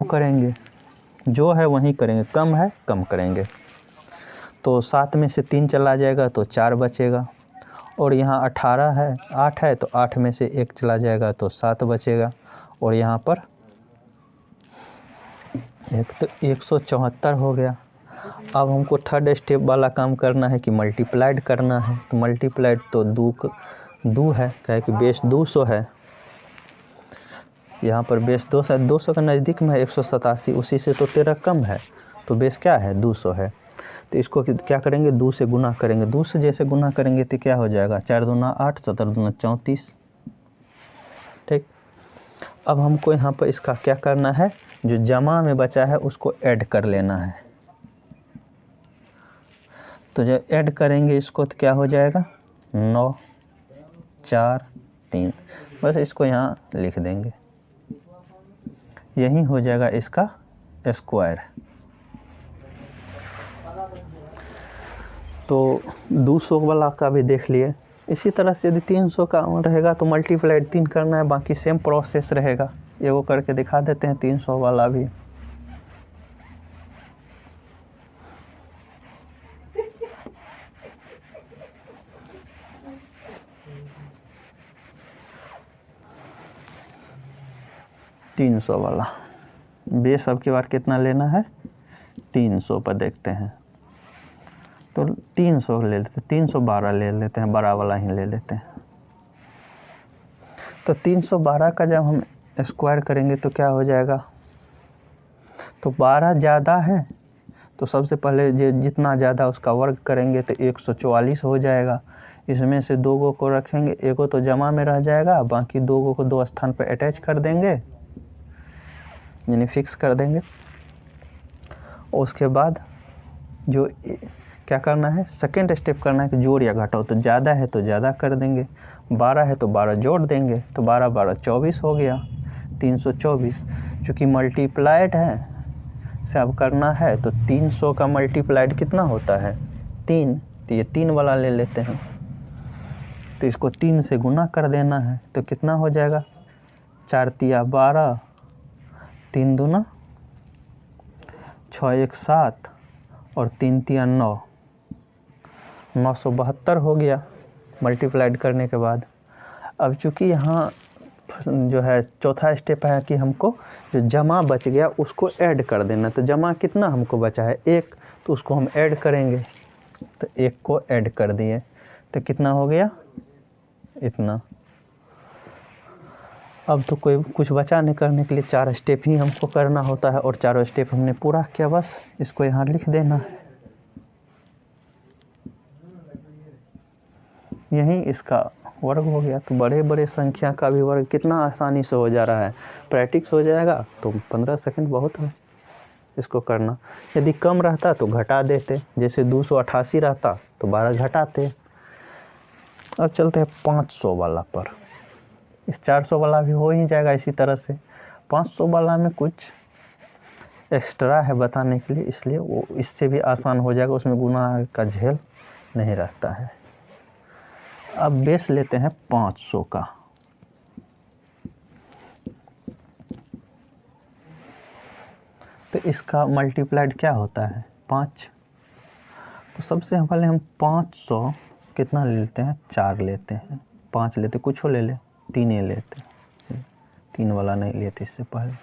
करेंगे, जो है वहीं करेंगे, कम है कम करेंगे। तो 7 में से 3 चला जाएगा तो 4 बचेगा, और यहाँ 18 है, 8 है तो 8 में से 1 चला जाएगा तो 7 बचेगा, और यहाँ पर एक तो 174 हो गया। अब हमको थर्ड स्टेप वाला काम करना है कि मल्टीप्लाइड करना है। तो मल्टीप्लाइड तो 2 है, क्या है कि बेस 200 है, यहाँ पर बेस 200 है, 200 के नज़दीक में है 187, उसी से तो 13 कम है, तो बेस क्या है 200 है। तो इसको क्या करेंगे, 2 से गुना करेंगे, 2 से जैसे गुना करेंगे तो क्या हो जाएगा, 4 दूना 8, 17 दूना 34। ठीक, अब हमको यहाँ पर इसका क्या करना है, जो जमा में बचा है उसको ऐड कर लेना है। तो जब ऐड करेंगे इसको तो क्या हो जाएगा, 9 4 3, बस इसको यहाँ लिख देंगे, यही हो जाएगा इसका स्क्वायर। तो 200 वाला का भी देख लिए। इसी तरह से यदि 300 का रहेगा तो मल्टीप्लाइड 3 करना है, बाकी सेम प्रोसेस रहेगा। ये वो करके दिखा देते हैं 300 वाला भी। $300 वाला बेस अब की बार कितना लेना है, 300 पर देखते हैं। तो 300 ले लेते, 312 ले लेते हैं, बड़ा वाला ही ले लेते हैं। तो 312 का जब हम स्क्वायर करेंगे तो क्या हो जाएगा, तो 12 ज़्यादा है तो सबसे पहले जितना ज़्यादा उसका वर्ग करेंगे तो 144 हो जाएगा। इसमें से 2 को रखेंगे, एक तो जमा में रह जाएगा, बाकी 2 को 2 स्थान पर अटैच कर देंगे, यानी फिक्स कर देंगे। और उसके बाद जो क्या करना है, सेकेंड स्टेप करना है कि जोड़ या घटाओ। तो ज़्यादा है तो ज़्यादा कर देंगे, 12 है तो 12 जोड़ देंगे, तो 12 12 24 हो गया, 324। चूँकि मल्टीप्लाइड है से अब करना है तो 300 का मल्टीप्लाइड कितना होता है, 3, तो ये 3 वाला ले लेते हैं। तो इसको 3 से गुना कर देना है, तो कितना हो जाएगा, 4 तिया 12, 3 दूना 6 1 7 और 3 तिया 9, 972 हो गया मल्टीप्लाइड करने के बाद। अब चूँकि यहाँ जो है चौथा स्टेप है कि हमको जो जमा बच गया उसको ऐड कर देना। तो जमा कितना हमको बचा है, 1, तो उसको हम ऐड करेंगे। तो 1 को ऐड कर दिए तो कितना हो गया, इतना। अब तो कोई कुछ बचा नहीं करने के लिए, 4 स्टेप ही हमको करना होता है, और 4 स्टेप हमने पूरा किया, बस इसको यहाँ लिख देना है। यही इसका वर्ग हो गया। तो बड़े बड़े संख्या का भी वर्ग कितना आसानी से हो जा रहा है, प्रैक्टिस हो जाएगा तो 15 सेकंड बहुत है इसको करना। यदि कम रहता तो घटा देते, जैसे 288 रहता तो 12 घटाते। अब चलते हैं 500 वाला पर। इस 400 वाला भी हो ही जाएगा इसी तरह से। 500 वाला में कुछ एक्स्ट्रा है बताने के लिए, इसलिए वो इससे भी आसान हो जाएगा, उसमें गुना का झेल नहीं रहता है। अब बेस लेते हैं 500 का। तो इसका मल्टीप्लाइड क्या होता है, 5। तो सबसे पहले हम 500 कितना ले लेते हैं, 4 लेते हैं, 5 लेते, कुछ हो ले ले, 3 ही लेते, 3 वाला नहीं लेते इससे पहले।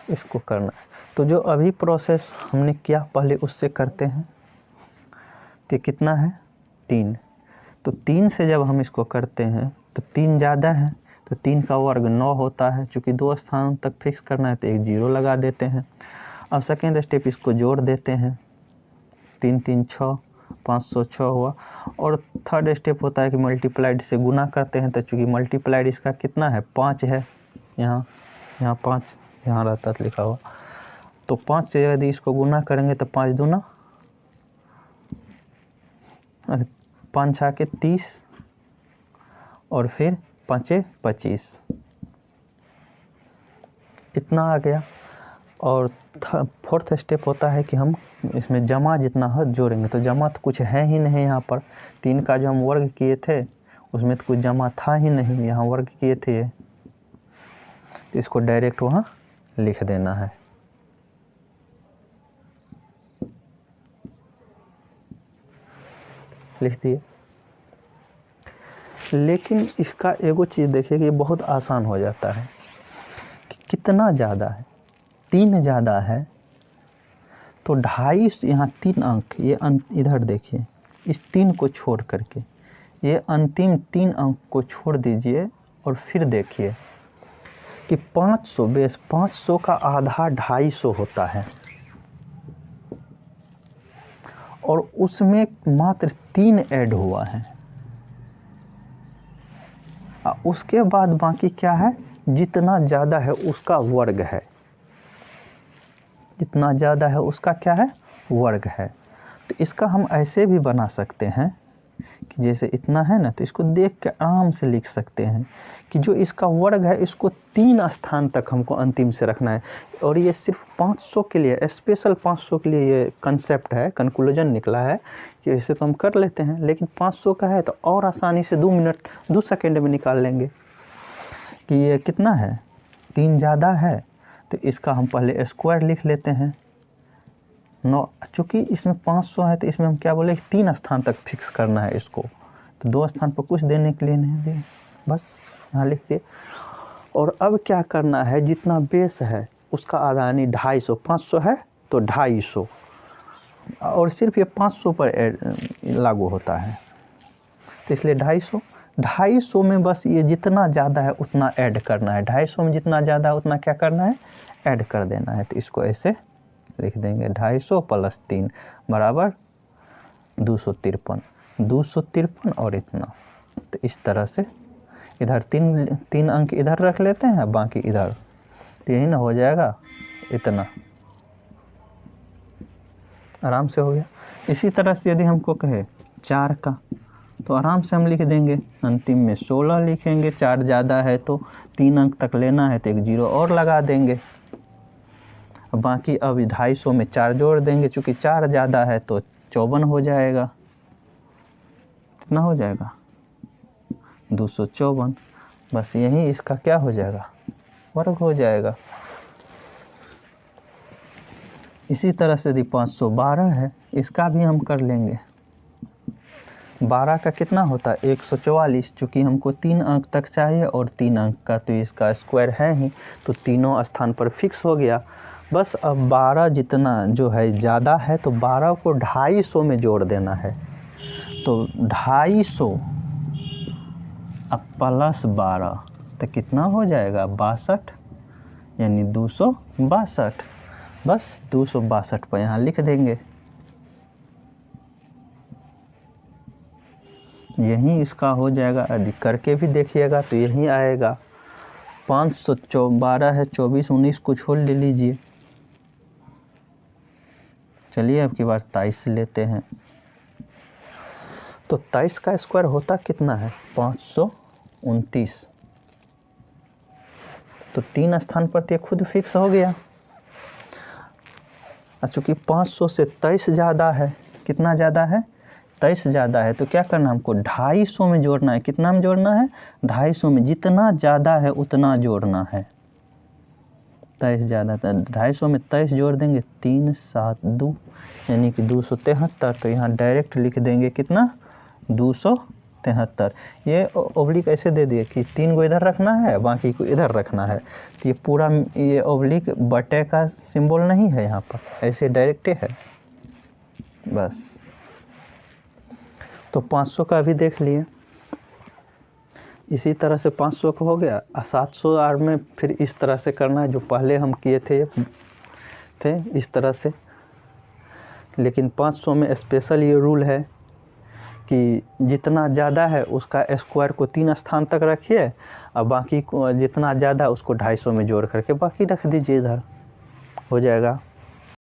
इसको करना तो जो अभी प्रोसेस हमने किया पहले उससे करते हैं। तो कितना है, 3। तो 3 से जब हम इसको करते हैं तो 3 ज़्यादा है, तो 3 का वर्ग 9 होता है। चूँकि 2 स्थान तक फिक्स करना है तो एक 0 लगा देते हैं। अब सेकेंड स्टेप इसको जोड़ देते हैं, 3 3 6, 506 हुआ। और थर्ड स्टेप होता है कि मल्टीप्लाइड से गुना करते हैं। तो चूँकि मल्टीप्लाइड इसका कितना है, 5 है, यहाँ 5 यहाँ रहता है लिखा हुआ। तो 5 से यदि इसको गुना करेंगे तो 5 दूना 5 6 के 30 और फिर 5 25, इतना आ गया। और फोर्थ स्टेप होता है कि हम इसमें जमा जितना है जोड़ेंगे। तो जमा तो कुछ है ही नहीं यहाँ पर, 3 का जो हम वर्ग किए थे उसमें तो कुछ जमा था ही नहीं, यहाँ वर्ग किए थे। तो इसको डायरेक्ट वहाँ लिख देना है। लिख दिए। लेकिन इसका एगो चीज़ देखिए कि बहुत आसान हो जाता है कि कितना ज़्यादा है, 3 ज़्यादा है तो 2.5, यहाँ 3 अंक, ये इधर देखिए, इस 3 को छोड़ करके ये अंतिम 3 अंक को छोड़ दीजिए और फिर देखिए कि 500 बेस 500 का आधा 250 होता है और उसमें मात्र 3 ऐड हुआ है। उसके बाद बाकी क्या है, जितना ज़्यादा है उसका वर्ग है, जितना ज़्यादा है उसका क्या है, वर्ग है। तो इसका हम ऐसे भी बना सकते हैं कि जैसे इतना है ना, तो इसको देख के आराम से लिख सकते हैं कि जो इसका वर्ग है इसको 3 स्थान तक हमको अंतिम से रखना है। और ये सिर्फ 500 के लिए, स्पेशल 500 के लिए ये कंसेप्ट है, कंक्लूजन निकला है कि ऐसे तो हम कर लेते हैं, लेकिन 500 का है तो और आसानी से 2 सेकेंड में निकाल लेंगे कि ये कितना है, 3 ज़्यादा है तो इसका हम पहले स्क्वायर लिख लेते हैं 9। चूँकि इसमें 500 है तो इसमें हम क्या बोले, 3 स्थान तक फिक्स करना है इसको, तो 2 स्थान पर कुछ देने के लिए नहीं दिए, बस यहाँ लिख दिए। और अब क्या करना है, जितना बेस है उसका आधा यानी 250, 500 है तो 250, और सिर्फ ये 500 पर लागू होता है, तो इसलिए 250 में बस ये जितना ज़्यादा है उतना ऐड करना है। 250 में जितना ज़्यादा है उतना क्या करना है, ऐड कर देना है। तो इसको ऐसे लिख देंगे 250 + 3 बराबर 253, 253 और इतना। तो इस तरह से इधर 3 अंक इधर रख लेते हैं, बाकी इधर, तो यही ना हो जाएगा इतना, आराम से हो गया। इसी तरह से यदि हमको कहे 4 का, तो आराम से हम लिख देंगे, अंतिम में 16 लिखेंगे, 4 ज़्यादा है तो 3 अंक तक लेना है तो एक 0 और लगा देंगे। बाकी अब 250 में 4 जोड़ देंगे, चूँकि 4 ज़्यादा है तो 54 हो जाएगा। कितना हो जाएगा, 254। बस यही इसका क्या हो जाएगा, वर्ग हो जाएगा। इसी तरह से यदि 512 है, इसका भी हम कर लेंगे। 12 का कितना होता है, 144, चूँकि हमको 3 अंक तक चाहिए और 3 अंक का तो इसका स्क्वायर है ही, तो तीनों स्थान पर फिक्स हो गया। बस अब 12 जितना जो है ज़्यादा है तो 12 को 250 में जोड़ देना है, तो 250 अब + 12 तो कितना हो जाएगा, 62, यानी 262। बस 262 पर यहाँ लिख देंगे। यही इसका हो जाएगा। यदि करके भी देखिएगा तो यही आएगा। 512 है, 24 19 को छोड़ ले लीजिए। चलिए अब की बार 23 लेते हैं, तो 23 का स्क्वायर होता कितना है, 529। तो 3 स्थान पर तो खुद फिक्स हो गया। चूँकि 500 से 23 ज़्यादा है, कितना ज़्यादा है, 23 ज़्यादा है, तो क्या करना, हमको 250 में जोड़ना है। कितना में जोड़ना है, 250 में, जितना ज़्यादा है उतना जोड़ना है। 23 ज़्यादा था, 250 में 23 जोड़ देंगे, 3 7 2 यानी कि 273। तो यहाँ डायरेक्ट लिख देंगे कितना, 273। ये ओब्लिक ऐसे दे दिए कि 3 को इधर रखना है, बाकी को इधर रखना है, तो ये पूरा ये ओब्लिक बटे का सिंबल नहीं है यहाँ पर, ऐसे डायरेक्ट है बस। तो 500 का भी देख लिए। इसी तरह से 500 का हो गया। 700 आर में फिर इस तरह से करना है जो पहले हम किए थे इस तरह से। लेकिन 500 में स्पेशल ये रूल है कि जितना ज़्यादा है उसका स्क्वायर को 3 स्थान तक रखिए, और बाकी को जितना ज़्यादा उसको 250 में जोड़ करके बाकी रख दीजिए, इधर हो जाएगा।